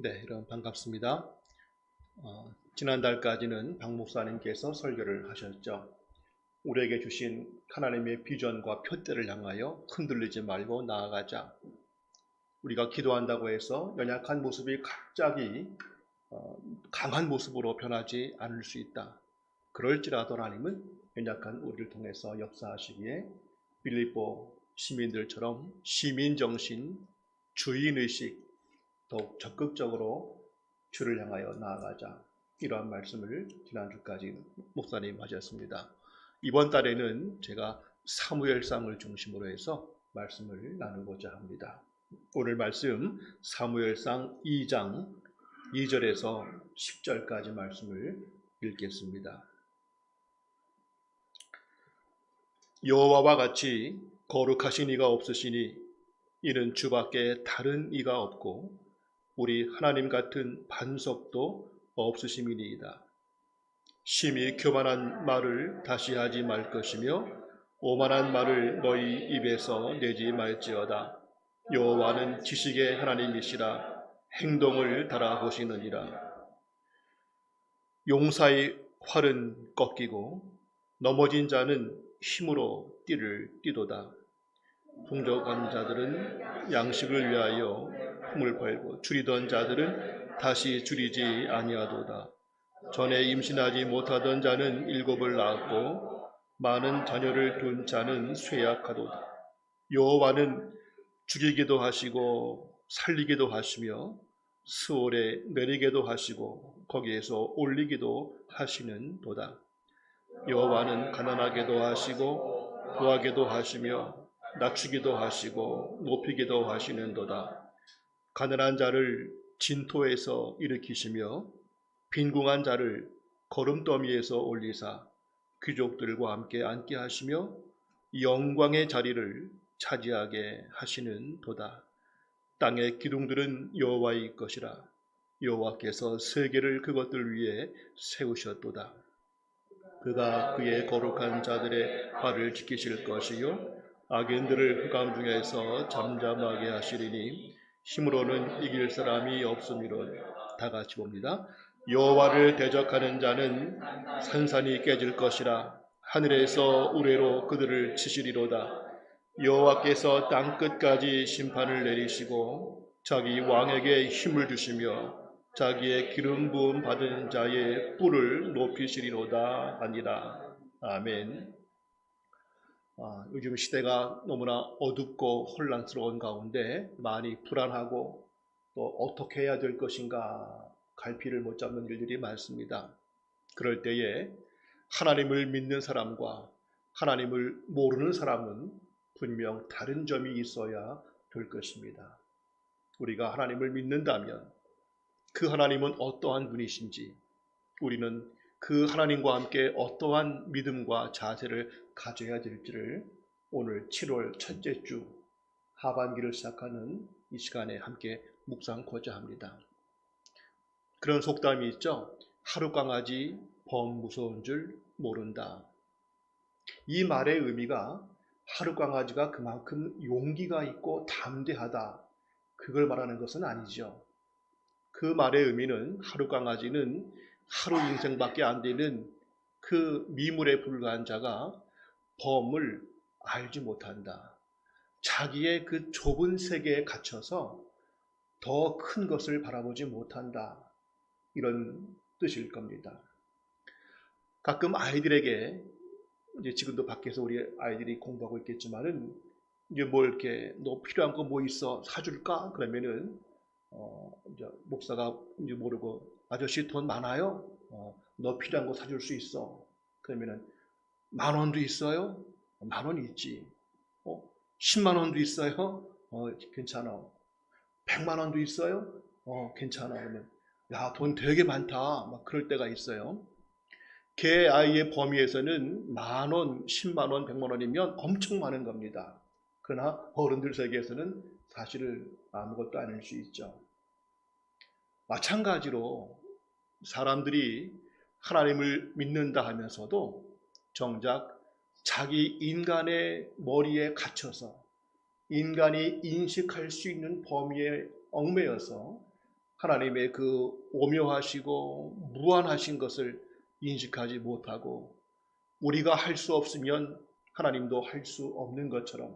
네, 여러분 반갑습니다. 지난달까지는 박 목사님께서 설교를 하셨죠. 우리에게 주신 하나님의 비전과 표대를 향하여 흔들리지 말고 나아가자. 우리가 기도한다고 해서 연약한 모습이 갑자기 강한 모습으로 변하지 않을 수 있다. 그럴지라도 하나님은 연약한 우리를 통해서 역사하시기에 빌립보 시민들처럼 시민정신, 주인의식, 더욱 적극적으로 주를 향하여 나아가자. 이러한 말씀을 지난주까지 목사님 하셨습니다. 이번 달에는 제가 사무엘상을 중심으로 해서 말씀을 나누고자 합니다. 오늘 말씀 사무엘상 2장 2절에서 10절까지 말씀을 읽겠습니다. 여호와와 같이 거룩하신 이가 없으시니 이는 주밖에 다른 이가 없고 우리 하나님 같은 반석도 없으심이니이다. 심히 교만한 말을 다시 하지 말 것이며 오만한 말을 너희 입에서 내지 말지어다. 여호와는 지식의 하나님이시라 행동을 달아보시느니라. 용사의 활은 꺾이고 넘어진 자는 힘으로 띠를 띠도다. 풍족한 자들은 양식을 위하여 품을 팔고 줄이던 자들은 다시 줄이지 아니하도다. 전에 임신하지 못하던 자는 7을 낳았고 많은 자녀를 둔 자는 쇠약하도다. 여호와는 죽이기도 하시고 살리기도 하시며 스올에 내리게도 하시고 거기에서 올리기도 하시는 도다. 여호와는 가난하게도 하시고 부하게도 하시며 낮추기도 하시고 높이기도 하시는도다. 가난한 자를 진토에서 일으키시며 빈궁한 자를 거름더미에서 올리사 귀족들과 함께 앉게 하시며 영광의 자리를 차지하게 하시는 도다. 땅의 기둥들은 여호와의 것이라. 여호와께서 세계를 그것들 위에 세우셨도다. 그가 그의 거룩한 자들의 발을 지키실 것이요 악인들을 흑암 중에서 잠잠하게 하시리니 힘으로는 이길 사람이 없음이로다. 다 같이 봅니다. 여호와를 대적하는 자는 산산이 깨질 것이라. 하늘에서 우레로 그들을 치시리로다. 여호와께서 땅 끝까지 심판을 내리시고 자기 왕에게 힘을 주시며 자기의 기름 부음 받은 자의 뿔을 높이시리로다 하니라. 아멘. 요즘 시대가 너무나 어둡고 혼란스러운 가운데 많이 불안하고 또 어떻게 해야 될 것인가 갈피를 못 잡는 일들이 많습니다. 그럴 때에 하나님을 믿는 사람과 하나님을 모르는 사람은 분명 다른 점이 있어야 될 것입니다. 우리가 하나님을 믿는다면 그 하나님은 어떠한 분이신지, 우리는 그 하나님과 함께 어떠한 믿음과 자세를 가져야 될지를 오늘 7월 첫째 주 하반기를 시작하는 이 시간에 함께 묵상하고자 합니다. 그런 속담이 있죠. 하룻강아지 범 무서운 줄 모른다. 이 말의 의미가 하룻강아지가 그만큼 용기가 있고 담대하다, 그걸 말하는 것은 아니죠. 그 말의 의미는 하룻강아지는 하루 인생밖에 안 되는 그 미물에 불과한 자가 범을 알지 못한다. 자기의 그 좁은 세계에 갇혀서 더 큰 것을 바라보지 못한다. 이런 뜻일 겁니다. 가끔 아이들에게 이제 지금도 밖에서 우리 아이들이 공부하고 있겠지만은 이제 뭐 이렇게 너 필요한 거 뭐 있어 사줄까? 그러면은 이제 목사가 이제 모르고 아저씨 돈 많아요? 너 필요한 거 사줄 수 있어. 그러면은 10,000원도 있어요? 10,000원 있지. 10만 원도 있어요? 괜찮아. 100만 원도 있어요? 괜찮아. 그러면 야, 돈 되게 많다. 막 그럴 때가 있어요. 걔 아이의 범위에서는 10,000원, 10만 원, 100만 원이면 엄청 많은 겁니다. 그러나 어른들 세계에서는 사실 아무것도 아닐 수 있죠. 마찬가지로 사람들이 하나님을 믿는다 하면서도 정작 자기 인간의 머리에 갇혀서 인간이 인식할 수 있는 범위에 얽매여서 하나님의 그 오묘하시고 무한하신 것을 인식하지 못하고 우리가 할 수 없으면 하나님도 할 수 없는 것처럼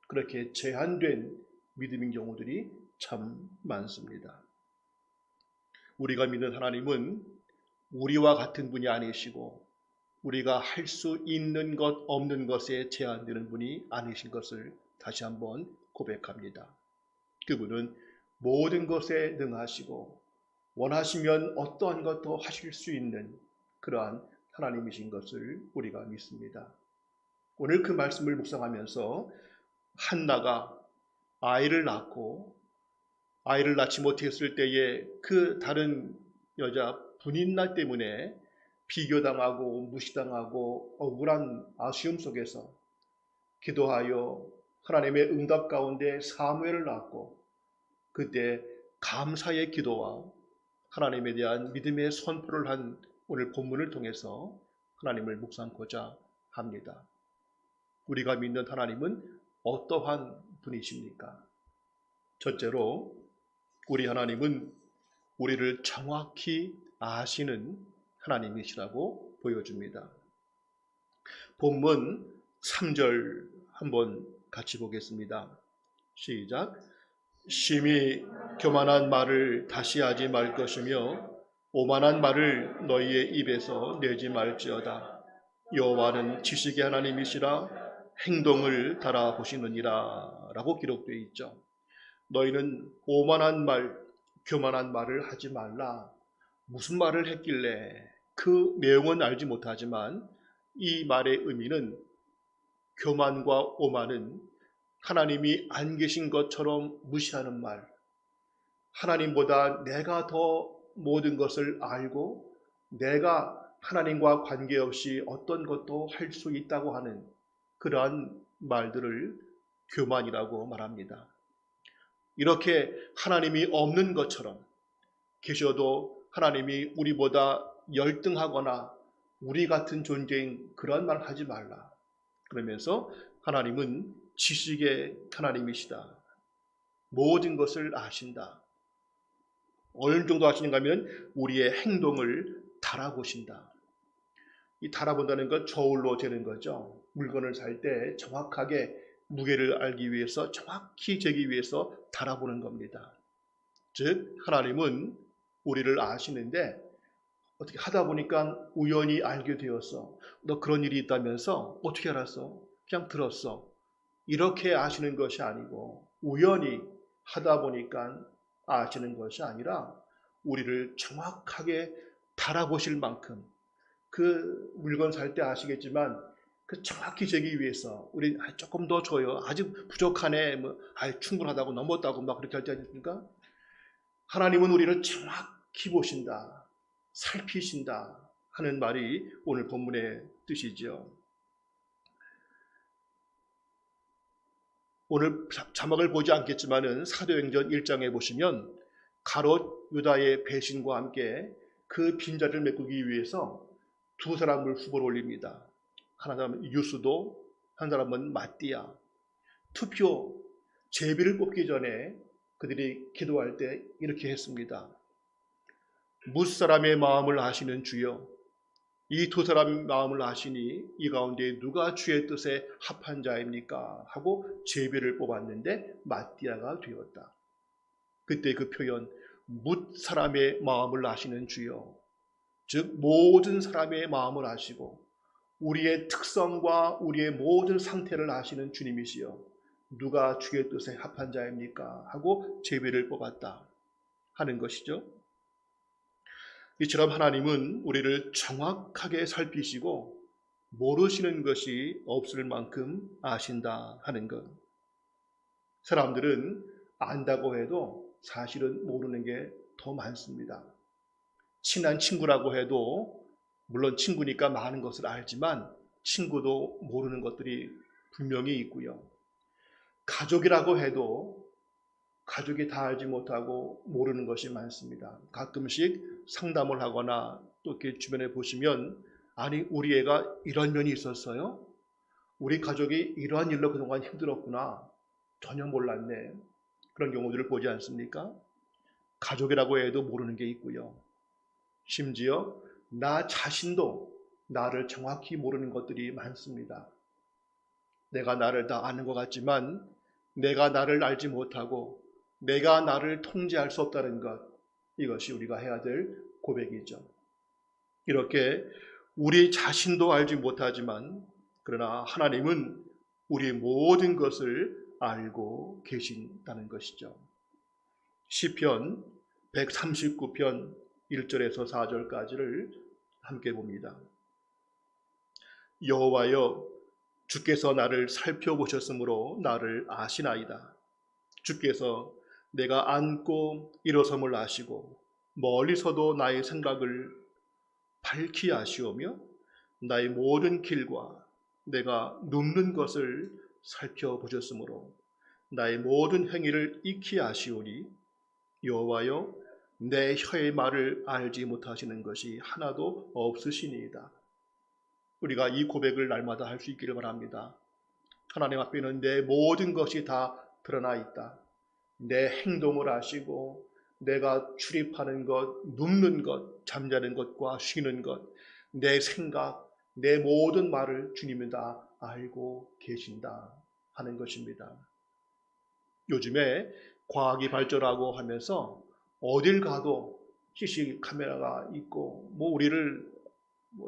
그렇게 제한된 믿음인 경우들이 참 많습니다. 우리가 믿는 하나님은 우리와 같은 분이 아니시고 우리가 할 수 있는 것 없는 것에 제한되는 분이 아니신 것을 다시 한번 고백합니다. 그분은 모든 것에 능하시고 원하시면 어떠한 것도 하실 수 있는 그러한 하나님이신 것을 우리가 믿습니다. 오늘 그 말씀을 묵상하면서 한나가 아이를 낳고 아이를 낳지 못했을 때에 그 다른 여자 분인나 때문에 비교당하고 무시당하고 억울한 아쉬움 속에서 기도하여 하나님의 응답 가운데 사무엘을 낳고 그때 감사의 기도와 하나님에 대한 믿음의 선포를 한 오늘 본문을 통해서 하나님을 묵상하고자 합니다. 우리가 믿는 하나님은 어떠한 분이십니까? 첫째로 우리 하나님은 우리를 정확히 아시는 하나님이시라고 보여줍니다. 본문 3절 한번 같이 보겠습니다. 시작. 심히 교만한 말을 다시 하지 말 것이며 오만한 말을 너희의 입에서 내지 말지어다. 여호와는 지식의 하나님이시라 행동을 달아보시느니라 라고 기록되어 있죠. 너희는 오만한 말, 교만한 말을 하지 말라. 무슨 말을 했길래 그 내용은 알지 못하지만 이 말의 의미는 교만과 오만은 하나님이 안 계신 것처럼 무시하는 말, 하나님보다 내가 더 모든 것을 알고 내가 하나님과 관계없이 어떤 것도 할 수 있다고 하는 그러한 말들을 교만이라고 말합니다. 이렇게 하나님이 없는 것처럼 계셔도 하나님이 우리보다 열등하거나 우리 같은 존재인 그런 말 하지 말라. 그러면서 하나님은 지식의 하나님이시다. 모든 것을 아신다. 어느 정도 아시는가 하면 우리의 행동을 달아보신다. 이 달아본다는 건 저울로 재는 거죠. 물건을 살 때 정확하게 무게를 알기 위해서 정확히 재기 위해서 달아보는 겁니다. 즉 하나님은 우리를 아시는데 어떻게 하다 보니까 우연히 알게 되었어. 너 그런 일이 있다면서 어떻게 알았어? 그냥 들었어. 이렇게 아시는 것이 아니고 우연히 하다 보니까 아시는 것이 아니라 우리를 정확하게 달아보실 만큼 그 물건 살 때 아시겠지만 그 정확히 재기 위해서 우리 조금 더 줘요. 아직 부족하네. 충분하다고 넘었다고 막 그렇게 할 때 아닙니까? 하나님은 우리를 정확히 보신다. 살피신다 하는 말이 오늘 본문의 뜻이죠. 오늘 자막을 보지 않겠지만은 사도행전 1장에 보시면 가롯 유다의 배신과 함께 그 빈자리를 메꾸기 위해서 두 사람을 후보로 올립니다. 한 사람은 유수도, 한 사람은 마띠아. 투표 제비를 뽑기 전에 그들이 기도할 때 이렇게 했습니다. 무사람의 마음을 아시는 주여, 이 두 사람의 마음을 아시니 이 가운데 누가 주의 뜻에 합한 자입니까? 하고 제비를 뽑았는데 마띠아가 되었다. 그때 그 표현 뭇 사람의 마음을 아시는 주여, 즉 모든 사람의 마음을 아시고 우리의 특성과 우리의 모든 상태를 아시는 주님이시여 누가 주의 뜻에 합한 자입니까? 하고 제비를 뽑았다 하는 것이죠. 이처럼 하나님은 우리를 정확하게 살피시고 모르시는 것이 없을 만큼 아신다 하는 것. 사람들은 안다고 해도 사실은 모르는 게 더 많습니다. 친한 친구라고 해도 물론 친구니까 많은 것을 알지만 친구도 모르는 것들이 분명히 있고요. 가족이라고 해도 가족이 다 알지 못하고 모르는 것이 많습니다. 가끔씩 상담을 하거나 또 이렇게 주변에 보시면 아니 우리 애가 이런 면이 있었어요? 우리 가족이 이러한 일로 그동안 힘들었구나. 전혀 몰랐네. 그런 경우들을 보지 않습니까? 가족이라고 해도 모르는 게 있고요. 심지어 나 자신도 나를 정확히 모르는 것들이 많습니다. 내가 나를 다 아는 것 같지만 내가 나를 알지 못하고 내가 나를 통제할 수 없다는 것, 이것이 우리가 해야 될 고백이죠. 이렇게 우리 자신도 알지 못하지만 그러나 하나님은 우리 모든 것을 알고 계신다는 것이죠. 시편 139편 1절에서 4절까지를 함께 봅니다. 여호와여, 주께서 나를 살펴보셨으므로 나를 아시나이다. 주께서 내가 앉고 일어섬을 아시고 멀리서도 나의 생각을 밝히 아시오며 나의 모든 길과 내가 눕는 것을 살펴보셨으므로 나의 모든 행위를 익히 아시오니 여호와여, 내 혀의 말을 알지 못하시는 것이 하나도 없으시니이다. 우리가 이 고백을 날마다 할 수 있기를 바랍니다. 하나님 앞에는 내 모든 것이 다 드러나 있다. 내 행동을 아시고 내가 출입하는 것, 눕는 것, 잠자는 것과 쉬는 것, 내 생각, 내 모든 말을 주님은 다 알고 계신다 하는 것입니다. 요즘에 과학이 발전하고 하면서 어딜 가도 CC 카메라가 있고 우리를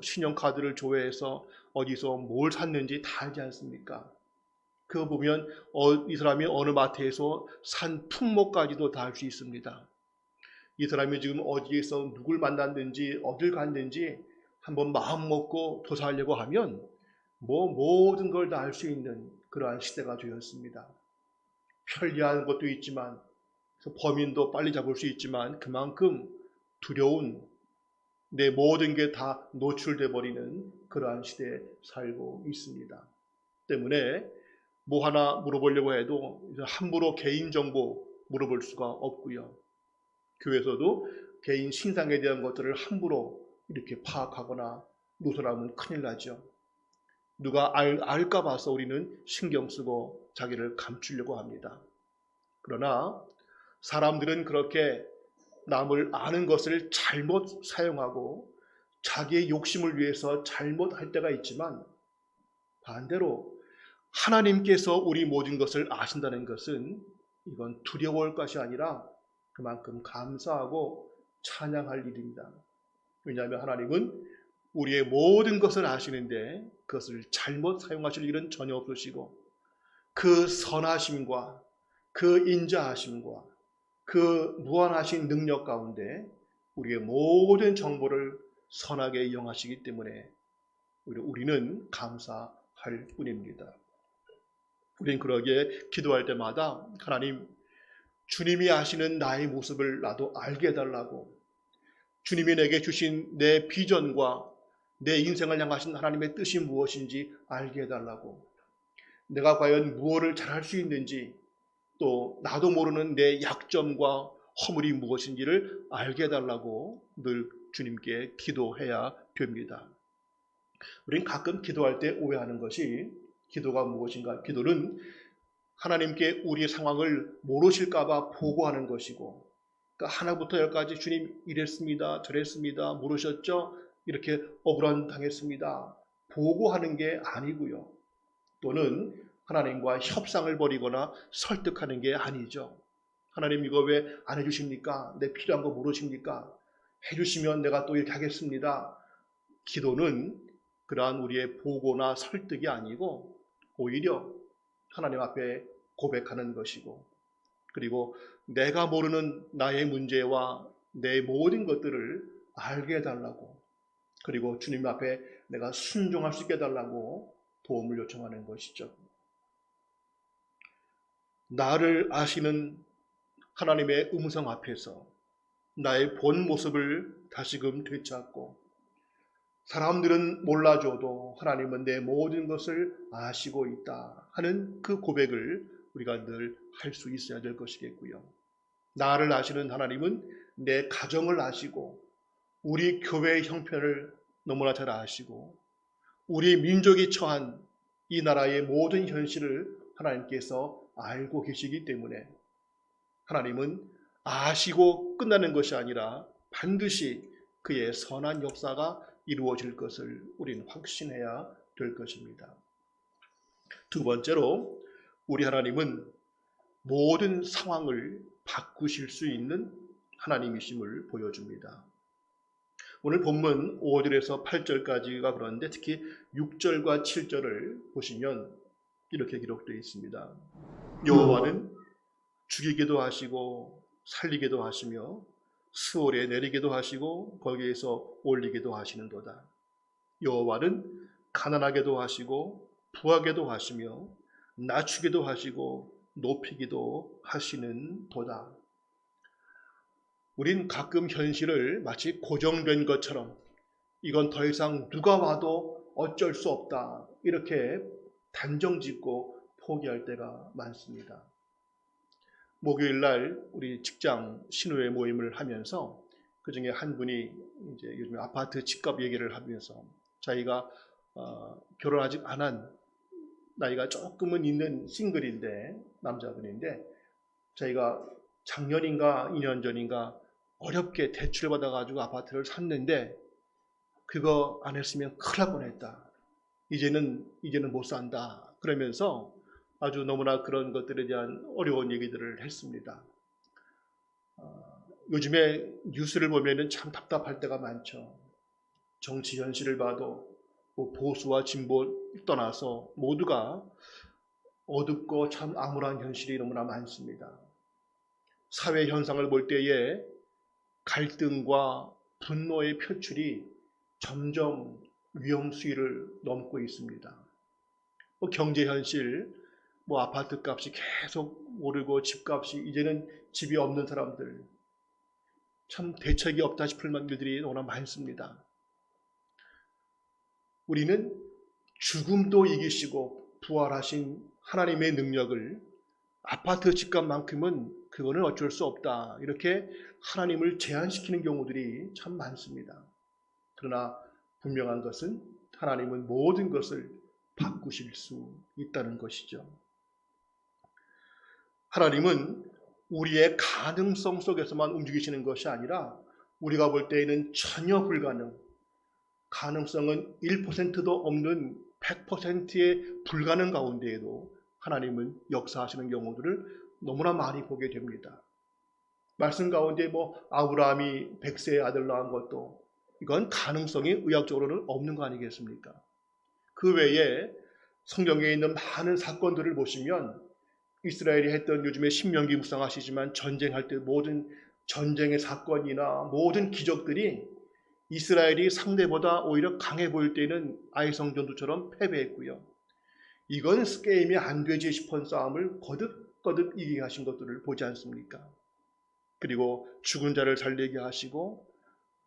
신용카드를 조회해서 어디서 뭘 샀는지 다 알지 않습니까? 그거 보면 이 사람이 어느 마트에서 산 품목까지도 다 알 수 있습니다. 이 사람이 지금 어디에서 누굴 만났는지 어딜 갔는지 한번 마음 먹고 조사하려고 하면 모든 걸 다 알 수 있는 그러한 시대가 되었습니다. 편리한 것도 있지만 범인도 빨리 잡을 수 있지만 그만큼 두려운 내 모든 게 다 노출돼 버리는 그러한 시대에 살고 있습니다. 때문에 뭐 하나 물어보려고 해도 함부로 개인정보 물어볼 수가 없고요. 교회에서도 개인 신상에 대한 것들을 함부로 이렇게 파악하거나 누설하면 큰일 나죠. 누가 알까 봐서 우리는 신경 쓰고 자기를 감추려고 합니다. 그러나 사람들은 그렇게 남을 아는 것을 잘못 사용하고 자기의 욕심을 위해서 잘못할 때가 있지만 반대로 하나님께서 우리 모든 것을 아신다는 것은 이건 두려워할 것이 아니라 그만큼 감사하고 찬양할 일입니다. 왜냐하면 하나님은 우리의 모든 것을 아시는데 그것을 잘못 사용하실 일은 전혀 없으시고 그 선하심과 그 인자하심과 그 무한하신 능력 가운데 우리의 모든 정보를 선하게 이용하시기 때문에 우리는 감사할 뿐입니다. 우리는 그러기에 기도할 때마다 하나님, 주님이 아시는 나의 모습을 나도 알게 해달라고, 주님이 내게 주신 내 비전과 내 인생을 향하신 하나님의 뜻이 무엇인지 알게 해달라고, 내가 과연 무엇을 잘할 수 있는지, 또 나도 모르는 내 약점과 허물이 무엇인지를 알게 해달라고 늘 주님께 기도해야 됩니다. 우리는 가끔 기도할 때 오해하는 것이, 기도가 무엇인가? 기도는 하나님께 우리의 상황을 모르실까 봐 보고하는 것이고, 그러니까 하나부터 열까지 주님 이랬습니다, 저랬습니다, 모르셨죠? 이렇게 억울한 당했습니다, 보고하는 게 아니고요. 또는 하나님과 협상을 벌이거나 설득하는 게 아니죠. 하나님 이거 왜 안 해주십니까? 내 필요한 거 모르십니까? 해주시면 내가 또 이렇게 하겠습니다. 기도는 그러한 우리의 보고나 설득이 아니고 오히려 하나님 앞에 고백하는 것이고, 그리고 내가 모르는 나의 문제와 내 모든 것들을 알게 해달라고, 그리고 주님 앞에 내가 순종할 수 있게 해달라고 도움을 요청하는 것이죠. 나를 아시는 하나님의 음성 앞에서 나의 본 모습을 다시금 되찾고, 사람들은 몰라줘도 하나님은 내 모든 것을 아시고 있다 하는 그 고백을 우리가 늘 할 수 있어야 될 것이겠고요. 나를 아시는 하나님은 내 가정을 아시고 우리 교회의 형편을 너무나 잘 아시고 우리 민족이 처한 이 나라의 모든 현실을 하나님께서 알고 계시기 때문에 하나님은 아시고 끝나는 것이 아니라 반드시 그의 선한 역사가 이루어질 것을 우리는 확신해야 될 것입니다. 두 번째로 우리 하나님은 모든 상황을 바꾸실 수 있는 하나님이심을 보여줍니다. 오늘 본문 5절에서 8절까지가 그런데 특히 6절과 7절을 보시면 이렇게 기록되어 있습니다. 여호와는 죽이기도 하시고 살리기도 하시며 수월에 내리기도 하시고 거기에서 올리기도 하시는도다. 여호와는 가난하게도 하시고 부하게도 하시며 낮추기도 하시고 높이기도 하시는 도다. 우린 가끔 현실을 마치 고정된 것처럼 이건 더 이상 누가 와도 어쩔 수 없다 이렇게 단정짓고 포기할 때가 많습니다. 목요일 날 우리 직장 신우회 모임을 하면서 그 중에 한 분이 이제 요즘 아파트 집값 얘기를 하면서 자기가 결혼 아직 안 한 나이가 조금은 있는 싱글인데 남자분인데 자기가 작년인가 2년 전인가 어렵게 대출을 받아가지고 아파트를 샀는데 그거 안 했으면 큰일 날 뻔했다. 이제는 못 산다. 그러면서 아주 너무나 그런 것들에 대한 어려운 얘기들을 했습니다. 요즘에 뉴스를 보면은 참 답답할 때가 많죠. 정치 현실을 봐도 뭐 보수와 진보 떠나서 모두가 어둡고 참 암울한 현실이 너무나 많습니다. 사회 현상을 볼 때에 갈등과 분노의 표출이 점점 위험 수위를 넘고 있습니다. 경제 현실, 아파트 값이 계속 오르고 집값이 이제는 집이 없는 사람들 참 대책이 없다 싶을 만들들이 너무나 많습니다. 우리는 죽음도 이기시고 부활하신 하나님의 능력을 아파트 집값만큼은 그거는 어쩔 수 없다 이렇게 하나님을 제한시키는 경우들이 참 많습니다. 그러나 분명한 것은 하나님은 모든 것을 바꾸실 수 있다는 것이죠. 하나님은 우리의 가능성 속에서만 움직이시는 것이 아니라 우리가 볼 때에는 전혀 불가능, 가능성은 1%도 없는 100%의 불가능 가운데에도 하나님은 역사하시는 경우들을 너무나 많이 보게 됩니다. 말씀 가운데 아브라함이 100세의 아들 낳은 것도 이건 가능성이 의학적으로는 없는 거 아니겠습니까? 그 외에 성경에 있는 많은 사건들을 보시면 이스라엘이 했던 요즘에 신명기 묵상하시지만 전쟁할 때 모든 전쟁의 사건이나 모든 기적들이 이스라엘이 상대보다 오히려 강해 보일 때는 아이성 전투처럼 패배했고요. 이건 게임이 안 되지 싶은 싸움을 거듭거듭 이기게 하신 것들을 보지 않습니까? 그리고 죽은 자를 살리게 하시고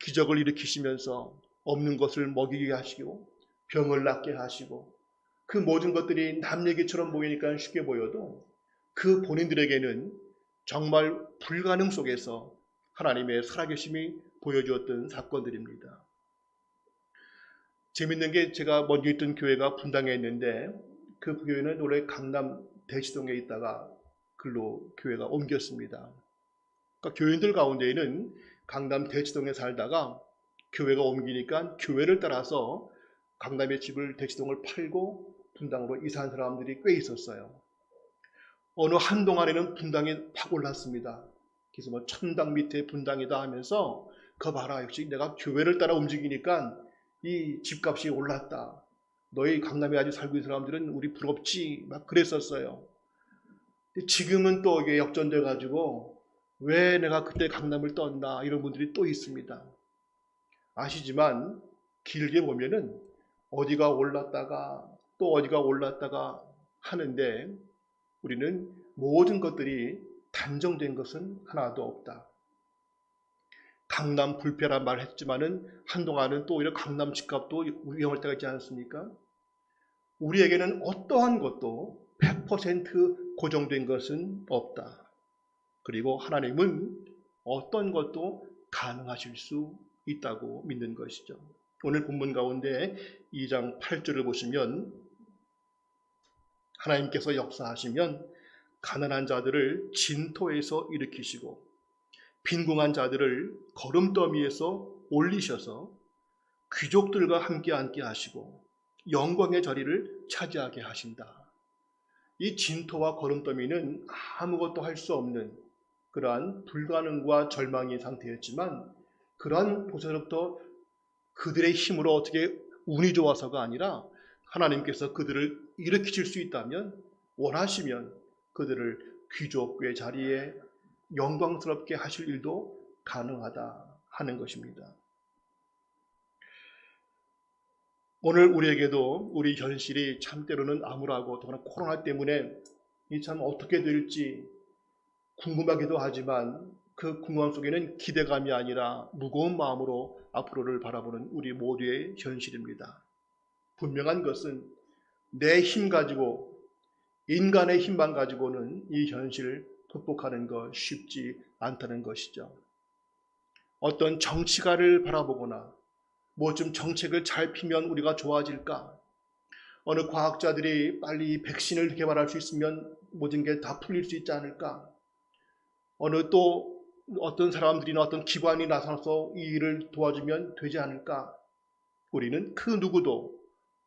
기적을 일으키시면서 없는 것을 먹이게 하시고 병을 낫게 하시고 그 모든 것들이 남 얘기처럼 보이니까 쉽게 보여도 그 본인들에게는 정말 불가능 속에서 하나님의 살아계심이 보여주었던 사건들입니다. 재밌는 게 제가 먼저 있던 교회가 분당에 있는데 그 교회는 원래 강남 대치동에 있다가 글로 교회가 옮겼습니다. 그러니까 교인들 가운데에는 강남 대치동에 살다가 교회가 옮기니까 교회를 따라서 강남의 집을 대치동을 팔고 분당으로 이사한 사람들이 꽤 있었어요. 어느 한동안에는 분당이 팍 올랐습니다. 그래서 천당 밑에 분당이다 하면서 그거 봐라 역시 내가 교회를 따라 움직이니까 이 집값이 올랐다. 너희 강남에 아직 살고 있는 사람들은 우리 부럽지 막 그랬었어요. 지금은 또 이게 역전돼 가지고 왜 내가 그때 강남을 떴나 이런 분들이 또 있습니다. 아시지만 길게 보면은 어디가 올랐다가 또 어디가 올랐다가 하는데 우리는 모든 것들이 단정된 것은 하나도 없다. 강남 불패란 말 했지만은 한동안은 또 오히려 강남 집값도 위험할 때가 있지 않습니까? 우리에게는 어떠한 것도 100% 고정된 것은 없다. 그리고 하나님은 어떤 것도 가능하실 수 있다고 믿는 것이죠. 오늘 본문 가운데 2장 8절을 보시면 하나님께서 역사하시면 가난한 자들을 진토에서 일으키시고 빈궁한 자들을 거름더미에서 올리셔서 귀족들과 함께 앉게 하시고 영광의 자리를 차지하게 하신다. 이 진토와 거름더미는 아무것도 할 수 없는 그러한 불가능과 절망의 상태였지만, 그러한 곳에서부터 그들의 힘으로 어떻게 운이 좋아서가 아니라 하나님께서 그들을 일으키실 수 있다면, 원하시면 그들을 귀족의 자리에 영광스럽게 하실 일도 가능하다 하는 것입니다. 오늘 우리에게도 우리 현실이 참 때로는 암울하고, 더구나 코로나 때문에 이 참 어떻게 될지 궁금하기도 하지만, 그 궁금함 속에는 기대감이 아니라 무거운 마음으로 앞으로를 바라보는 우리 모두의 현실입니다. 분명한 것은 내 힘 가지고, 인간의 힘만 가지고는 이 현실을 극복하는 것 쉽지 않다는 것이죠. 어떤 정치가를 바라보거나 뭐 좀 정책을 잘 피면 우리가 좋아질까? 어느 과학자들이 빨리 백신을 개발할 수 있으면 모든 게 다 풀릴 수 있지 않을까? 어느 또 어떤 사람들이나 어떤 기관이 나서서 이 일을 도와주면 되지 않을까? 우리는 그 누구도,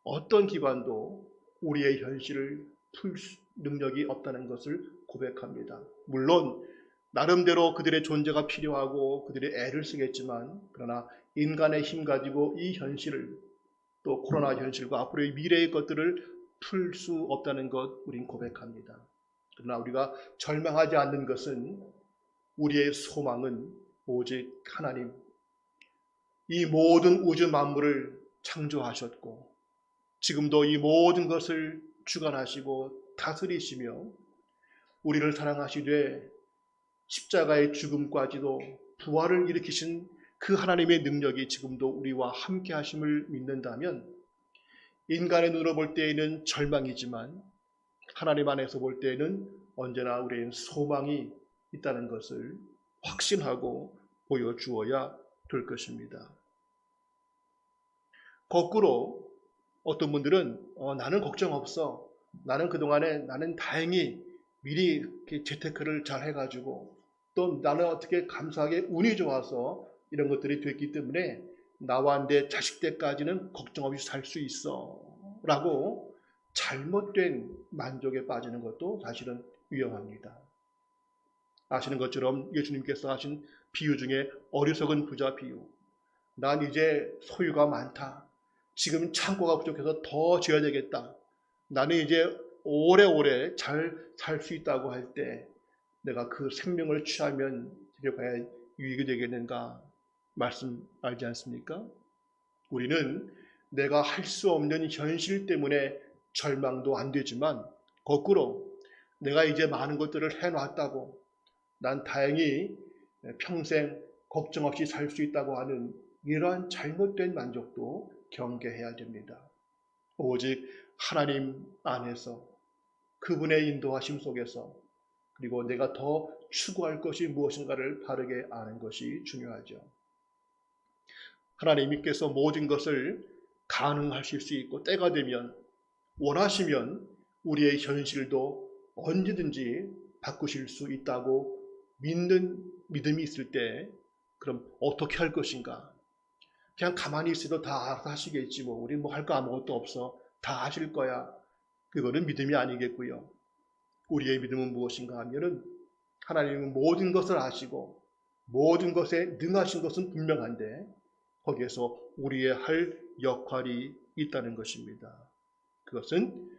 어떤 기관도 우리의 현실을 풀 능력이 없다는 것을 고백합니다. 물론 나름대로 그들의 존재가 필요하고 그들의 애를 쓰겠지만, 그러나 인간의 힘 가지고 이 현실을, 또 코로나 현실과 앞으로의 미래의 것들을 풀 수 없다는 것 우린 고백합니다. 그러나 우리가 절망하지 않는 것은, 우리의 소망은 오직 하나님, 이 모든 우주 만물을 창조하셨고 지금도 이 모든 것을 주관하시고 다스리시며 우리를 사랑하시되 십자가의 죽음까지도 부활을 일으키신 그 하나님의 능력이 지금도 우리와 함께 하심을 믿는다면, 인간의 눈으로 볼 때에는 절망이지만 하나님 안에서 볼 때에는 언제나 우리의 소망이 있다는 것을 확신하고 보여주어야 될 것입니다. 거꾸로 어떤 분들은 나는 걱정 없어, 나는 그동안에 나는 다행히 미리 재테크를 잘 해가지고, 또 나는 어떻게 감사하게 운이 좋아서 이런 것들이 됐기 때문에 나와 내 자식 때까지는 걱정 없이 살 수 있어 라고 잘못된 만족에 빠지는 것도 사실은 위험합니다. 아시는 것처럼 예수님께서 하신 비유 중에 어리석은 부자 비유, 난 이제 소유가 많다, 지금 창고가 부족해서 더 지어야 되겠다, 나는 이제 오래오래 잘 살 수 있다고 할 때 내가 그 생명을 취하면 그게 과연 유익이 되겠는가 말씀 알지 않습니까? 우리는 내가 할 수 없는 현실 때문에 절망도 안 되지만, 거꾸로 내가 이제 많은 것들을 해놨다고, 난 다행히 평생 걱정 없이 살 수 있다고 하는 이러한 잘못된 만족도 경계해야 됩니다. 오직 하나님 안에서, 그분의 인도하심 속에서, 그리고 내가 더 추구할 것이 무엇인가를 바르게 아는 것이 중요하죠. 하나님께서 모든 것을 가능하실 수 있고, 때가 되면 원하시면 우리의 현실도 언제든지 바꾸실 수 있다고 믿는 믿음이 있을 때, 그럼 어떻게 할 것인가? 그냥 가만히 있어도 다 알아서 하시겠지, 뭐 우리 뭐 할 거 아무것도 없어, 다 하실 거야. 그거는 믿음이 아니겠고요. 우리의 믿음은 무엇인가 하면은, 하나님은 모든 것을 아시고 모든 것에 능하신 것은 분명한데 거기에서 우리의 할 역할이 있다는 것입니다. 그것은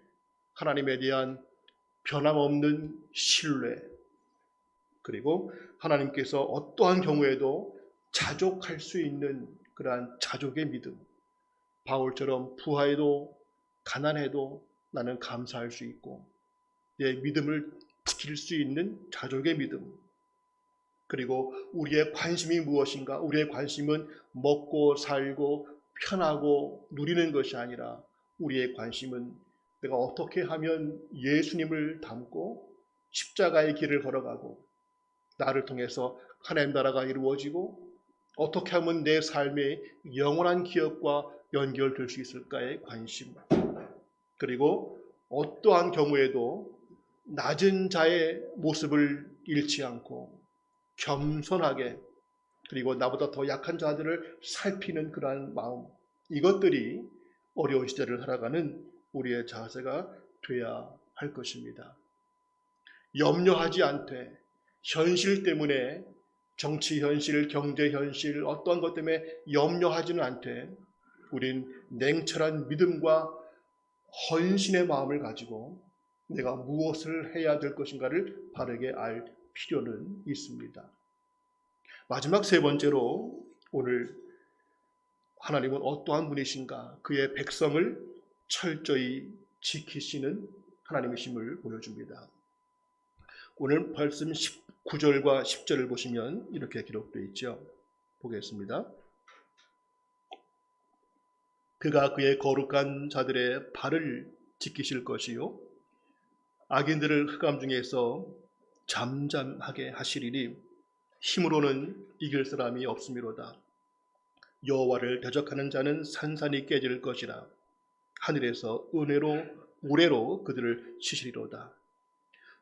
하나님에 대한 변함없는 신뢰, 그리고 하나님께서 어떠한 경우에도 자족할 수 있는 그러한 자족의 믿음, 바울처럼 부하에도 가난해도 나는 감사할 수 있고 내 믿음을 지킬 수 있는 자족의 믿음, 그리고 우리의 관심이 무엇인가? 우리의 관심은 먹고 살고 편하고 누리는 것이 아니라 우리의 관심은 내가 어떻게 하면 예수님을 닮고 십자가의 길을 걸어가고 나를 통해서 하나님 나라가 이루어지고 어떻게 하면 내 삶의 영원한 기업과 연결될 수 있을까의 관심, 그리고 어떠한 경우에도 낮은 자의 모습을 잃지 않고 겸손하게, 그리고 나보다 더 약한 자들을 살피는 그러한 마음, 이것들이 어려운 시대를 살아가는 우리의 자세가 돼야 할 것입니다. 염려하지 않되 현실 때문에, 정치 현실, 경제 현실, 어떠한 것 때문에 염려하지는 않되 우린 냉철한 믿음과 헌신의 마음을 가지고 내가 무엇을 해야 될 것인가를 바르게 알 필요는 있습니다. 마지막 세 번째로, 오늘 하나님은 어떠한 분이신가, 그의 백성을 철저히 지키시는 하나님이심을 보여줍니다. 오늘 말씀 9절과 10절을 보시면 이렇게 기록되어 있죠. 보겠습니다. 그가 그의 거룩한 자들의 발을 지키실 것이요 악인들을 흑암 중에서 잠잠하게 하시리니 힘으로는 이길 사람이 없음이로다. 여호와를 대적하는 자는 산산이 깨질 것이라. 하늘에서 은혜로 우레로 그들을 치시리로다.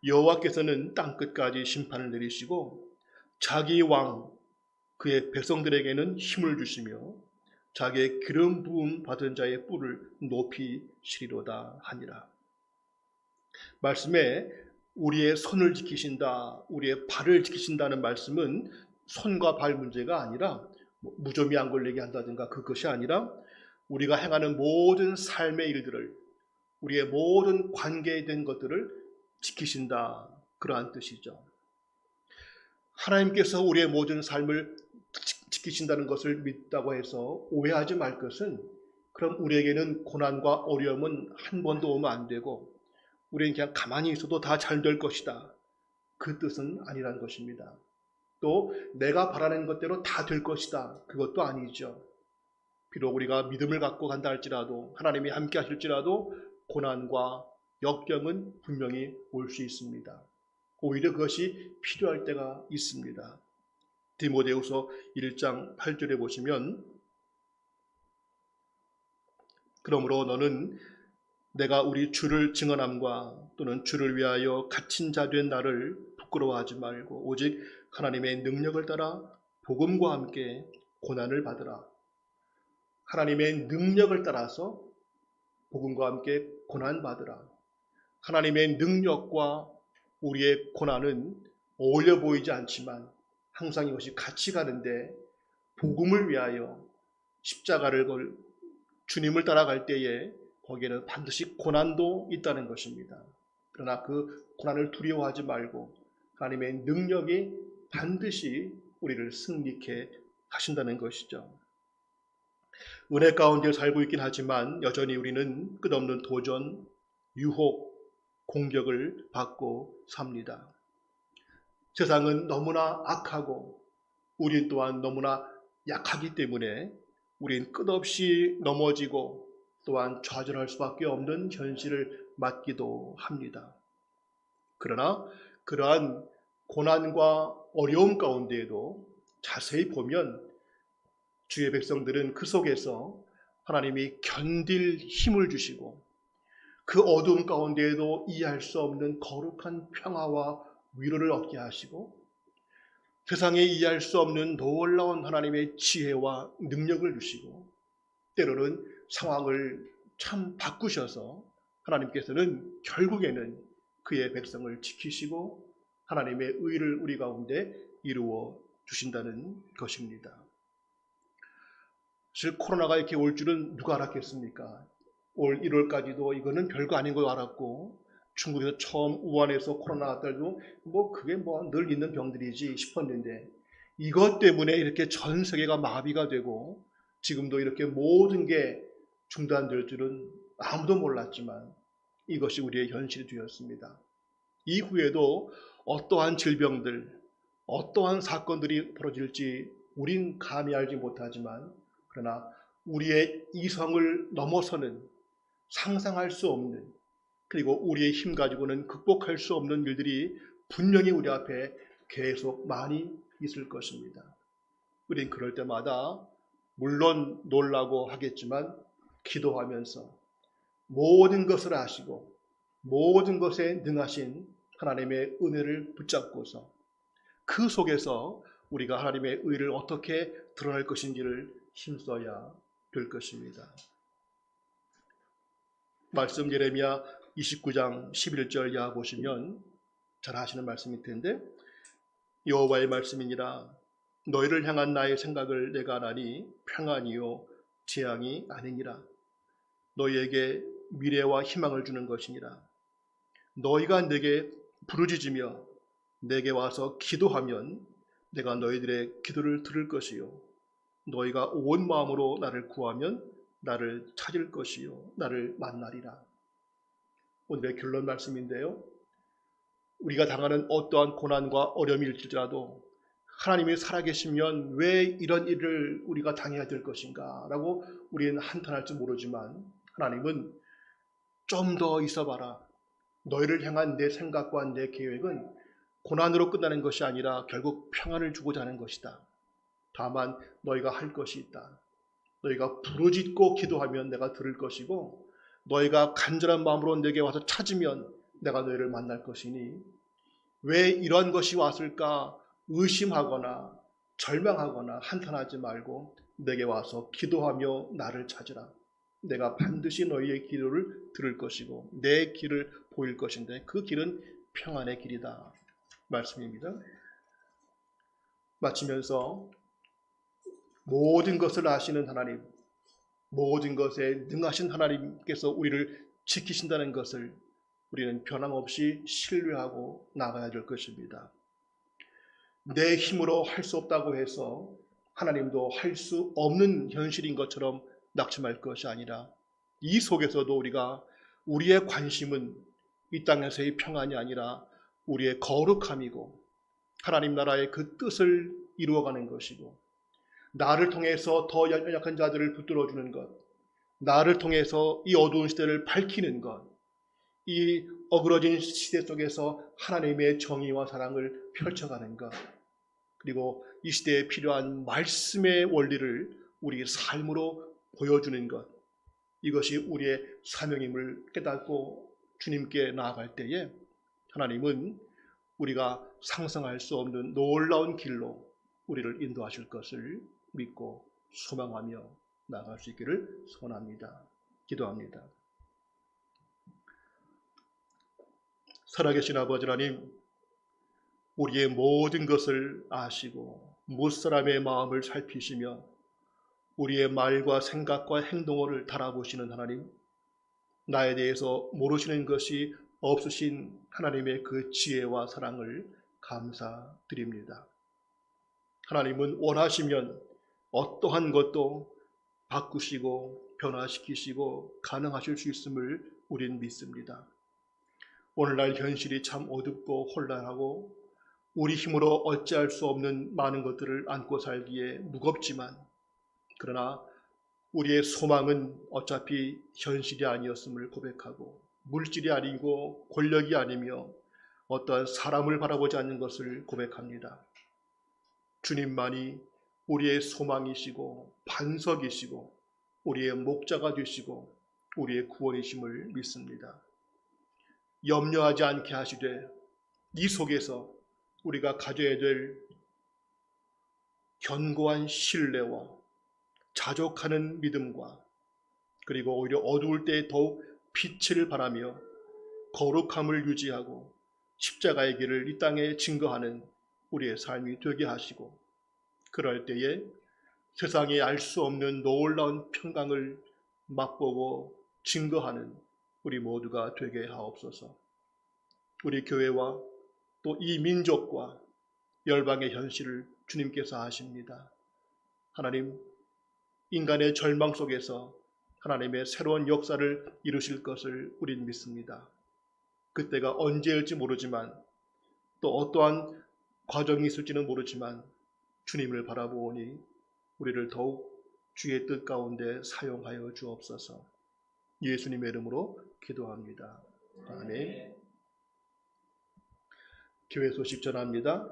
여호와께서는 땅끝까지 심판을 내리시고 자기 왕 그의 백성들에게는 힘을 주시며 자기의 기름 부음 받은 자의 뿔을 높이시리로다 하니라. 말씀에 우리의 손을 지키신다, 우리의 발을 지키신다는 말씀은 손과 발 문제가 아니라 무좀이 안 걸리게 한다든가 그것이 아니라 우리가 행하는 모든 삶의 일들을, 우리의 모든 관계에 된 것들을 지키신다, 그러한 뜻이죠. 하나님께서 우리의 모든 삶을 지키신다는 것을 믿다고 해서 오해하지 말 것은, 그럼 우리에게는 고난과 어려움은 한 번도 오면 안 되고 우리는 그냥 가만히 있어도 다 잘 될 것이다, 그 뜻은 아니라는 것입니다. 또 내가 바라는 것대로 다 될 것이다, 그것도 아니죠. 비록 우리가 믿음을 갖고 간다 할지라도, 하나님이 함께 하실지라도 고난과 역경은 분명히 올 수 있습니다. 오히려 그것이 필요할 때가 있습니다. 디모데후서 1장 8절에 보시면, 그러므로 너는 내가 우리 주를 증언함과 또는 주를 위하여 갇힌 자 된 나를 부끄러워하지 말고 오직 하나님의 능력을 따라 복음과 함께 고난을 받으라. 하나님의 능력을 따라서 복음과 함께 고난 받으라. 하나님의 능력과 우리의 고난은 어울려 보이지 않지만 항상 이것이 같이 가는데, 복음을 위하여 십자가를 주님을 따라갈 때에 거기에는 반드시 고난도 있다는 것입니다. 그러나 그 고난을 두려워하지 말고 하나님의 능력이 반드시 우리를 승리케 하신다는 것이죠. 은혜 가운데 살고 있긴 하지만 여전히 우리는 끝없는 도전, 유혹, 공격을 받고 삽니다. 세상은 너무나 악하고 우리 또한 너무나 약하기 때문에 우린 끝없이 넘어지고 또한 좌절할 수밖에 없는 현실을 맞기도 합니다. 그러나 그러한 고난과 어려움 가운데에도 자세히 보면 주의 백성들은 그 속에서 하나님이 견딜 힘을 주시고 그 어두움 가운데에도 이해할 수 없는 거룩한 평화와 위로를 얻게 하시고 세상에 이해할 수 없는 놀라운 하나님의 지혜와 능력을 주시고 때로는 상황을 참 바꾸셔서 하나님께서는 결국에는 그의 백성을 지키시고 하나님의 의를 우리 가운데 이루어 주신다는 것입니다. 사실 코로나가 이렇게 올 줄은 누가 알았겠습니까? 올 1월까지도 이거는 별거 아닌 걸 알았고 중국에서 처음 우한에서 코로나 왔다 해도 그게 늘 있는 병들이지 싶었는데, 이것 때문에 이렇게 전 세계가 마비가 되고 지금도 이렇게 모든 게 중단될 줄은 아무도 몰랐지만 이것이 우리의 현실이 되었습니다. 이후에도 어떠한 질병들, 어떠한 사건들이 벌어질지 우린 감히 알지 못하지만, 그러나 우리의 이성을 넘어서는, 상상할 수 없는, 그리고 우리의 힘 가지고는 극복할 수 없는 일들이 분명히 우리 앞에 계속 많이 있을 것입니다. 우린 그럴 때마다 물론 놀라고 하겠지만 기도하면서 모든 것을 아시고 모든 것에 능하신 하나님의 은혜를 붙잡고서 그 속에서 우리가 하나님의 의를 어떻게 드러낼 것인지를 힘써야 될 것입니다. 말씀 예레미야 29장 11절 이하 보시면 잘 아시는 말씀일 텐데, 여호와의 말씀이니라 너희를 향한 나의 생각을 내가 아나니 평안이요 재앙이 아니니라. 너희에게 미래와 희망을 주는 것이니라. 너희가 내게 부르짖으며 내게 와서 기도하면 내가 너희들의 기도를 들을 것이요 너희가 온 마음으로 나를 구하면 나를 찾을 것이요 나를 만나리라. 오늘의 결론 말씀인데요, 우리가 당하는 어떠한 고난과 어려움일지라도 하나님이 살아계시면 왜 이런 일을 우리가 당해야 될 것인가 라고 우리는 한탄할지 모르지만, 하나님은 좀 더 있어봐라. 너희를 향한 내 생각과 내 계획은 고난으로 끝나는 것이 아니라 결국 평안을 주고자 하는 것이다. 다만 너희가 할 것이 있다. 너희가 부르짖고 기도하면 내가 들을 것이고, 너희가 간절한 마음으로 내게 와서 찾으면 내가 너희를 만날 것이니 왜 이런 것이 왔을까 의심하거나 절망하거나 한탄하지 말고 내게 와서 기도하며 나를 찾으라. 내가 반드시 너희의 기도를 들을 것이고 내 길을 보일 것인데 그 길은 평안의 길이다 말씀입니다. 마치면서 모든 것을 아시는 하나님, 모든 것에 능하신 하나님께서 우리를 지키신다는 것을 우리는 변함없이 신뢰하고 나가야 될 것입니다. 내 힘으로 할 수 없다고 해서 하나님도 할 수 없는 현실인 것처럼 낙심할 것이 아니라, 이 속에서도 우리의 관심은 이 땅에서의 평안이 아니라 우리의 거룩함이고 하나님 나라의 그 뜻을 이루어가는 것이고, 나를 통해서 더 연약한 자들을 붙들어주는 것, 나를 통해서 이 어두운 시대를 밝히는 것, 이 어그러진 시대 속에서 하나님의 정의와 사랑을 펼쳐가는 것, 그리고 이 시대에 필요한 말씀의 원리를 우리의 삶으로 보여주는 것, 이것이 우리의 사명임을 깨닫고 주님께 나아갈 때에 하나님은 우리가 상상할 수 없는 놀라운 길로 우리를 인도하실 것을 믿고 소망하며 나아갈 수 있기를 소원합니다. 기도합니다. 살아계신 아버지 하나님, 우리의 모든 것을 아시고 무사람의 마음을 살피시며 우리의 말과 생각과 행동을 달아보시는 하나님, 나에 대해서 모르시는 것이 없으신 하나님의 그 지혜와 사랑을 감사드립니다. 하나님은 원하시면 어떠한 것도 바꾸시고 변화시키시고 가능하실 수 있음을 우린 믿습니다. 오늘날 현실이 참 어둡고 혼란하고 우리 힘으로 어찌할 수 없는 많은 것들을 안고 살기에 무겁지만, 그러나 우리의 소망은 어차피 현실이 아니었음을 고백하고 물질이 아니고 권력이 아니며 어떠한 사람을 바라보지 않는 것을 고백합니다. 주님만이 우리의 소망이시고 반석이시고 우리의 목자가 되시고 우리의 구원이심을 믿습니다. 염려하지 않게 하시되 이 속에서 우리가 가져야 될 견고한 신뢰와 자족하는 믿음과, 그리고 오히려 어두울 때 더욱 빛을 발하며 거룩함을 유지하고 십자가의 길을 이 땅에 증거하는 우리의 삶이 되게 하시고, 그럴 때에 세상에 알 수 없는 놀라운 평강을 맛보고 증거하는 우리 모두가 되게 하옵소서. 우리 교회와 또 이 민족과 열방의 현실을 주님께서 아십니다. 하나님, 인간의 절망 속에서 하나님의 새로운 역사를 이루실 것을 우린 믿습니다. 그때가 언제일지 모르지만, 또 어떠한 과정이 있을지는 모르지만 주님을 바라보오니 우리를 더욱 주의 뜻 가운데 사용하여 주옵소서. 예수님의 이름으로 기도합니다. 아멘. 교회 소식 전합니다.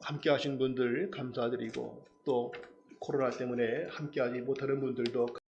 함께 하신 분들 감사드리고, 또 코로나 때문에 함께하지 못하는 분들도